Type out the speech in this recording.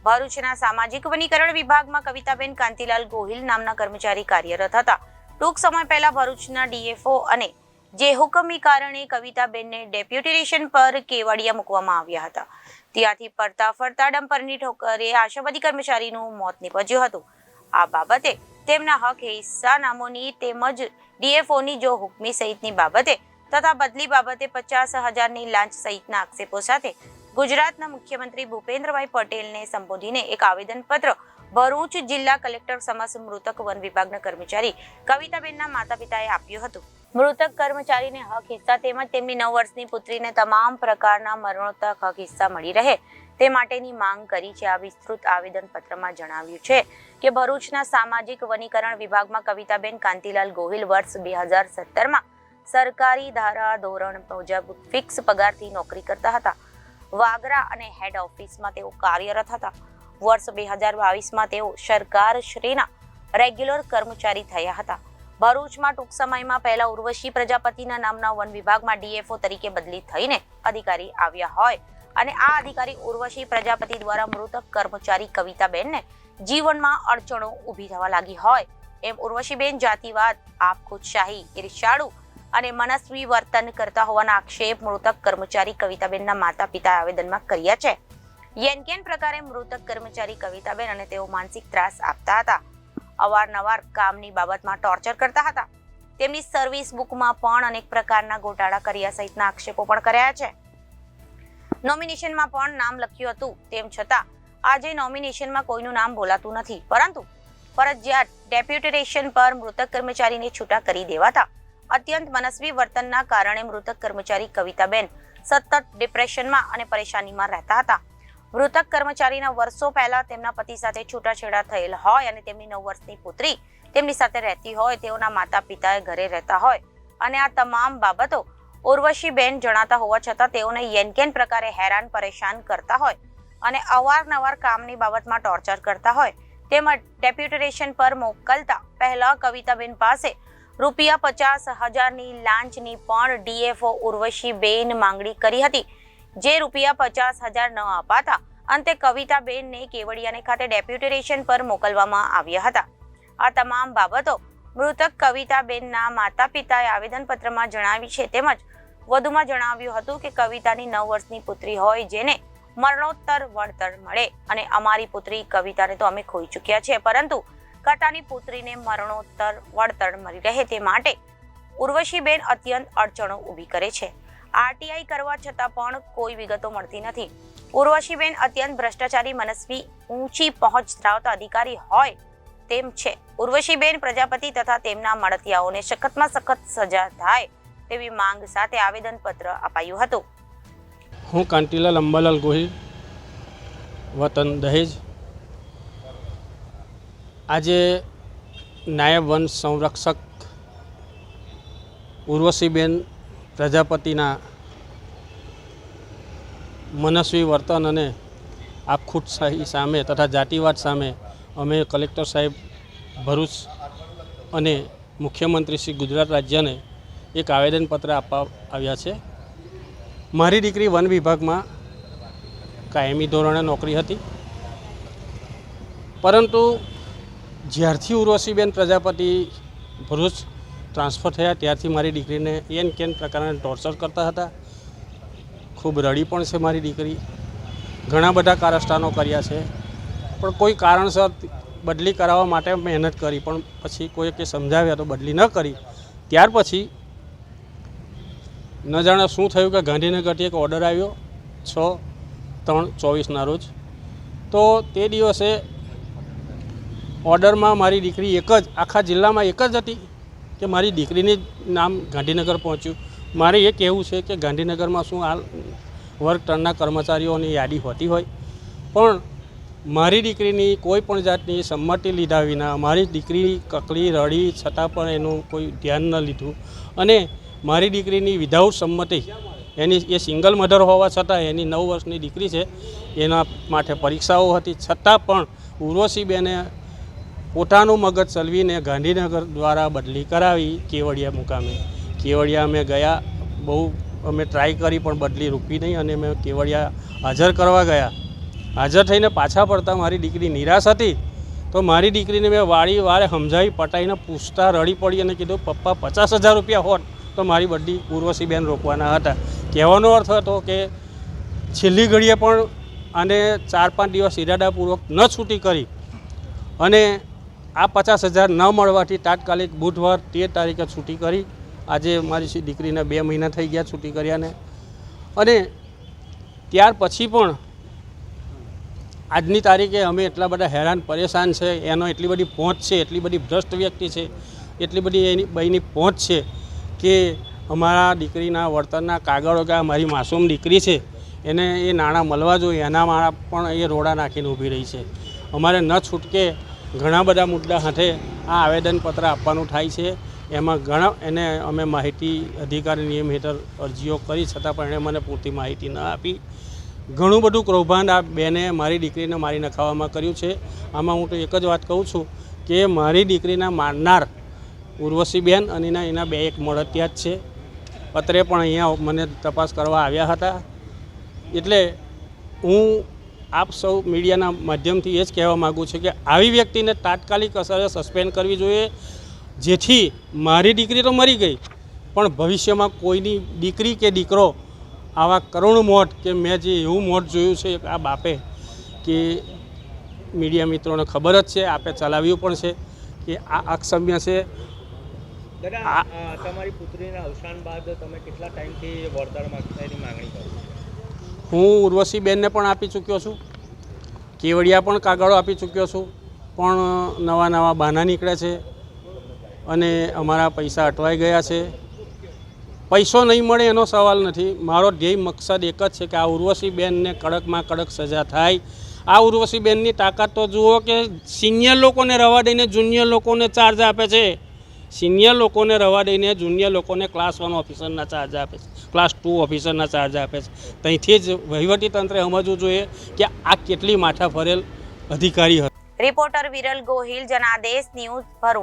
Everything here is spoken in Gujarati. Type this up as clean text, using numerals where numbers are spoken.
ભરૂચના સામાજિક વનીકરણ વિભાગમાં કવિતાબેન કાંતિલાલ ગોહિલ નામના કર્મચારી કાર્યરત હતા। ટૂંક સમય પહેલા ભરૂચના ડીએફઓ અને જે હુકમની કારણે કવિતાબેનને ડેપ્યુટેશન પર કેવડિયા મૂકવામાં આવ્યા હતા। ત્યાંથી પડતા ફરતા ડમ્પરની ઠોકરે આશાવાદી કર્મચારીનું મોત નીપજ્યું હતું। આ બાબતે તેમના હક હિસ્સા નામોની તેમજ ડીએફઓની જો હુકમી સહિતની બાબતે તથા બદલી બાબતે 50,000ની લાંચ સહિતના આક્ષેપો સાથે ગુજરાતના મુખ્યમંત્રી ભૂપેન્દ્રભાઈ પટેલને સંબોધીને એક આવેદનપત્ર ભરૂચ જિલ્લા કલેક્ટર સમક્ષ મૃતક વન વિભાગના કર્મચારી કવિતાબેનના માતા પિતાએ આપ્યું હતું। મૃતક કર્મચારીને હક હિસ્સા તેમજ તેમની 9 વર્ષની પુત્રીને તમામ પ્રકારના મરણોત્તર હક હિસ્સા મળી રહે તે માટેની માંગ કરી છે। આ વિસ્તૃત આવેદનપત્રમાં જણાવ્યું છે કે ભરૂચના સામાજિક વનીકરણ વિભાગમાં કવિતાબેન કાંતિલાલ ગોહિલ વર્ષ 2017માં સરકારી ધારા ધોરણ મુજબ ફિક્સ પગારથી નોકરી કરતા હતા। વાગરા અને હેડ ઓફિસમાં તેઓ કાર્યરત હતા। વર્ષ 2022માં તેઓ સરકારશ્રીના રેગ્યુલર કર્મચારી થયા હતા। ભરૂચમાં ટૂંક સમયમાં પહેલા ઉર્વશી પ્રજાપતિના નામના વન વિભાગમાં ડીએફઓ તરીકે બદલી થઈને અધિકારી આવ્યા હોય અને આ અધિકારી ઉર્વશી પ્રજાપતિ દ્વારા મૃતક કર્મચારી કવિતાબેનને જીવનમાં અડચણો ઊભી થવા લાગી હોય એમ ઉર્વશીબેન જાતિવાદ, આપખુદશાહી, ઈર્ષાળુ અને મનસ્વી વર્તન કરતા હોવાના આક્ષેપ મૃતક કર્મચારી કવિતાબેનના માતા પિતાએ આવેદનમાં કર્યા છે। યેનકેન પ્રકારે મૃતક કર્મચારી કવિતાબેન અને તેઓ માનસિક ત્રાસ આપતા હતા। અવારનવાર કામની બાબતમાં ટોર્ચર કરતા હતા। તેમની સર્વિસ બુકમાં પણ અનેક પ્રકારના ગોટાળા કર્યા સહિતના આક્ષેપો પણ કર્યા છે। નોમિનેશનમાં પણ નામ લખ્યું હતું તેમ છતાં આજે નોમિનેશનમાં કોઈનું નામ બોલાતું નથી, પરંતુ ફરજિયાત ડેપ્યુટેશન પર મૃતક કર્મચારીને છૂટા કરી દેવાતા અત્યંત મનસ્વી વર્તનના કારણે મૃતક કર્મચારી કવિતાબેન સતત ડિપ્રેશનમાં અને પરેશાનીમાં રહેતા હતા। મૃતક કર્મચારીના વર્ષો પહેલા તેમના પતિ સાથે છૂટાછેડા થયેલ હોય અને તેમની 9 વર્ષની પુત્રી તેમની સાથે રહેતી હોય, તેઓના માતા પિતાએ ઘરે રહેતા હોય અને આ તમામ બાબતો ઉર્વશીબેન જણાતા હોવા છતાં તેઓને યેનકેન પ્રકારે હેરાન પરેશાન કરતા હોય અને અવારનવાર કામની બાબતમાં ટોર્ચર કરતા હોય તેમજ ડેપ્યુટેશન પર મોકલતા પહેલા કવિતાબેન પાસે ₹50,000ની લાંચની પણ ડીએફઓ ઉર્વશીબેન માંગણી કરી હતી, જે ₹50,000 ન અપાતા અંતે કવિતાબેનને કેવડિયાને ખાતે ડેપ્યુટેશન પર મોકલવામાં આવ્યા હતા। આ તમામ બાબતો મૃતક કવિતાબેનના માતા પિતાએ આવેદનપત્રમાં જણાવી છે। તેમજ વધુમાં જણાવ્યું હતું કે કવિતાની 9 વર્ષની પુત્રી હોય જેને મરણોત્તર વળતર મળે અને અમારી પુત્રી કવિતાને તો અમે ખોઈ ચૂક્યા છે, પરંતુ કાકાની પુત્રીને મરણોત્તર વળતર મળી રહે તે માટે ઉર્વશીબેન અત્યંત અડચણો ઊભી કરે છે। આરટીઆઈ કરવા છતાં પણ કોઈ વિગતો મળતી નથી। ઉર્વશીબેન અત્યંત ભ્રષ્ટાચારી, મનસ્વી, ઊંચી પહોંચ ધરાવતા અધિકારી હોય તેમ છે। ઉર્વશીબેન પ્રજાપતિ તથા તેમના મળતિયાઓને સખતમાં સખત સજા થાય તેવી માંગ સાથે આવેદનપત્ર અપાયું હતું। હું કાંતિલાલ અંબાલાલ ગોહિલ, વતન દહેજ। આજે નાયબ વન સંરક્ષક ઉર્વશીબેન પ્રજાપતિના મનસ્વી વર્તન અને આપખુદશાહી સામે તથા જાતિવાદ સામે અમે કલેક્ટર સાહેબ ભરૂચ અને મુખ્યમંત્રી શ્રી ગુજરાત રાજ્યને એક આવેદનપત્ર આપવા આવ્યા છે। મારી દીકરી વન વિભાગમાં કાયમી ધોરણે નોકરી હતી, પરંતુ જ્યારથી ઉર્વશીબેન પ્રજાપતિ ભરૂચ ટ્રાન્સફર થયા ત્યારથી મારી દીકરીને એન પ્રકારના ટોર્ચર કરતા હતા। ખૂબ રડી પણ છે મારી દીકરી, ઘણા બધા કારસ્તાનો કર્યા છે, પણ કોઈ કારણસર બદલી કરાવવા માટે મહેનત કરી, પણ પછી કોઈ કે સમજાવ્યા તો બદલી ન કરી। ત્યાર પછી ન જાણે શું થયું કે ગાંધીનગરથી એક ઓર્ડર આવ્યો 6/3/24ના રોજ। તો તે દિવસે ઓર્ડરમાં મારી દીકરી એક જ આખા જિલ્લામાં એક જ હતી કે મારી દીકરીની નામ ગાંધીનગર પહોંચ્યું। મારે એ કહેવું છે કે ગાંધીનગરમાં શું હાલ વર્ગ 3ના કર્મચારીઓની યાદી હોતી હોય, પણ મારી દીકરીની કોઈ પણ જાતની સંમતિ લીધા વિના મારી દીકરી કકળી રડી છતાં પણ એનું કોઈ ધ્યાન ન લીધું અને મારી દીકરીની વિધાઉટ સંમતિ, એની એ સિંગલ મધર હોવા છતાં એની 9 વર્ષની દીકરી છે, એના માટે પરીક્ષાઓ હતી, છતાં પણ ઉર્વશીબેને પોતાનું મગજ ચલવીને ગાંધીનગર દ્વારા બદલી કરાવી કેવડિયા મુકામે। કેવડિયા અમે ગયા, બહુ અમે ટ્રાય કરી પણ બદલી રૂકી નહીં અને અમે કેવડિયા હાજર કરવા ગયા હાજર થઈને પાછા પડતા મારી દીકરી નિરાશ હતી. તો મારી દીકરીને મેં વારે સમજાવી પટાઈને પૂછતા રડી પડી અને કીધું પપ્પા 50,000 રૂપિયા હોત તો મારી બધી ઉર્વશીબેન રોકવાના હતા. કહેવાનો અર્થ હતો કે છેલ્લી ઘડીએ પણ આને 4-5 દિવસ ઇરાદાપૂર્વક ન છૂટી કરી અને આ 50,000 ન મળવાથી તાત્કાલિક બુધવાર 13 તારીખે છૂટી કરી. આજે મારી દીકરીને 2 મહિના થઈ ગયા છૂટી કર્યાને. અને ત્યાર પછી પણ આજની તારીખે અમે એટલા બધા હેરાન પરેશાન છે. એનો એટલી બધી પહોંચ છે, એટલી બધી ભ્રષ્ટ વ્યક્તિ છે, એટલી બધી એની બહેની પહોંચ છે કે અમારા દીકરીના વળતરના કાગળો કે મારી માસૂમ દીકરી છે એને એ નાણાં મળવા જોઈએ એના મારા પણ એ રોડા નાખીને ઊભી રહી છે. અમારે ન છૂટકે ઘણા બધા મુદ્દા સાથે આ આવેદનપત્ર આપવાનું થાય છે. એમાં ઘણા એને અમે માહિતી અધિકારી નિયમ હેઠળ અરજીઓ કરી છતાં પણ એણે મને પૂરતી માહિતી ન આપી. ઘણું બધું કૌભાંડ આ બેને મારી દીકરીને મારી નખાવામાં કર્યું છે. આમાં હું તો એક જ વાત કહું છું કે મારી દીકરીના મારનાર ઉર્વશીબેન અને એના 2 મળતિયા જ છે. અત્રે પણ અહીંયા મને તપાસ કરવા આવ્યા હતા. એટલે હું આપ સૌ મીડિયાના માધ્યમથી એ જ કહેવા માગું છું કે આવી વ્યક્તિને તાત્કાલિક અસરે સસ્પેન્ડ કરવી જોઈએ, જેથી મારી દીકરી તો મરી ગઈ પણ ભવિષ્યમાં કોઈની દીકરી કે દીકરો આવા કરુણ મોત કે મેં જે એવું મોત જોયું છે આ બાપે કે મીડિયા મિત્રોને ખબર જ છે, આપે ચલાવ્યું પણ છે કે આ અક્ષમ્ય છે. દાદા, તમારી પુત્રીના અવસાન બાદ તમે કેટલા ટાઈમથી વળતર માગવાની માંગણી કરો? હું ઉર્વશીબેનને પણ આપી ચૂક્યો છું, કેવડિયા પણ કાગળો આપી ચૂક્યો છું, પણ નવા બહાના નીકળે છે અને અમારા પૈસા અટવાઈ ગયા છે. પૈસો નહીં મળે એનો સવાલ નથી. મારો ધ્યેય મકસદ એક જ છે કે આ ઉર્વશીબેનને કડકમાં કડક સજા થાય. આ ઉર્વશીબેનની તાકાત તો જુઓ કે સિનિયર લોકોને રવા દઈને જુનિયર લોકોને ચાર્જ આપે છે. સિનિયર લોકોને રવા દઈને જુનિયર લોકોને ક્લાસ 1 ઓફિસરના ચાર્જ આપે છે, ક્લાસ 2 ઓફિસરના ચાર્જ આપે છે. ત્યાંથી જ વહીવટીતંત્રે સમજવું જોઈએ કે આ કેટલી માથા ફરેલ અધિકારી હતી. Reporter Viral Gohil, Janadesh news, Bharuch.